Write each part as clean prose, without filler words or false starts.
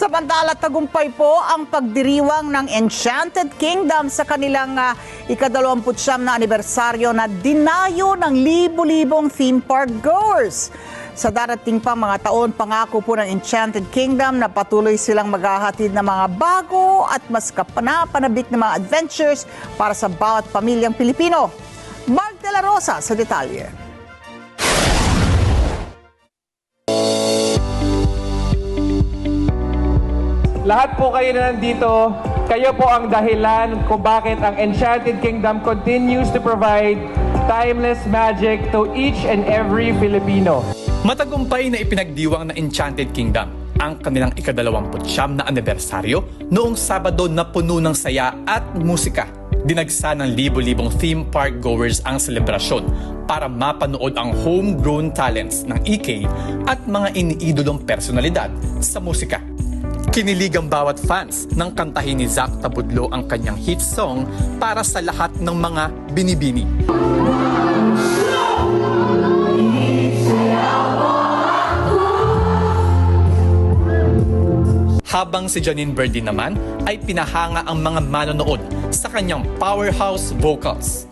Samantala, tagumpay po ang pagdiriwang ng Enchanted Kingdom sa kanilang ika-29 na anibersaryo na dinayo ng libo-libong theme park goers. Sa darating pang mga taon, pangako po ng Enchanted Kingdom na patuloy silang maghahatid ng mga bago at mas kapanapanabik na mga adventures para sa bawat pamilyang Pilipino. Mark De La Rosa sa detalye. Lahat po kayo na nandito, kayo po ang dahilan kung bakit ang Enchanted Kingdom continues to provide timeless magic to each and every Filipino. Matagumpay na ipinagdiwang ng Enchanted Kingdom ang kanilang ika-29 na anibersaryo noong Sabado na puno ng saya at musika. Dinagsa ng libo-libong theme park goers ang selebrasyon para mapanood ang homegrown talents ng EK at mga iniidolong personalidad sa musika. Kinilig ang bawat fans nang kantahin ni Zach Tabudlo ang kanyang hit song para sa lahat ng mga binibini. Habang si Janine Verdi naman ay pinahanga ang mga manonood sa kanyang powerhouse vocals.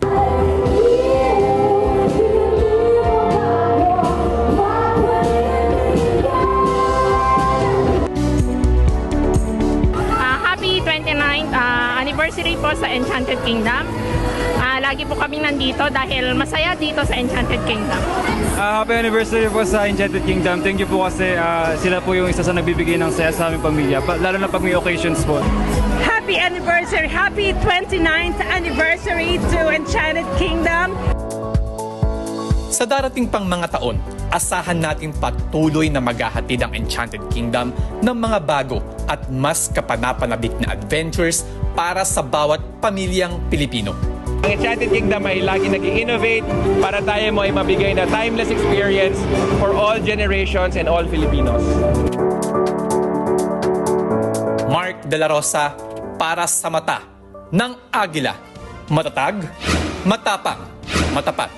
Happy 29th anniversary po sa Enchanted Kingdom. Lagi po kaming nandito dahil masaya dito sa Enchanted Kingdom. Happy anniversary po sa Enchanted Kingdom. Thank you po kasi sila po yung isa sa nagbibigay ng saya sa aming pamilya, lalo na pag may occasions po. Happy anniversary! Happy 29th anniversary to Enchanted Kingdom! Sa darating pang mga taon, asahan natin patuloy na maghahatid ang Enchanted Kingdom ng mga bago at mas kapanapanabik na adventures para sa bawat pamilyang Pilipino. Ang Enchanted Kingdom ay lagi nag-i-innovate para tayo mo ay mabigay na timeless experience for all generations and all Filipinos. Mark De La Rosa para sa mata ng Agila. Matatag, matapang, matapat.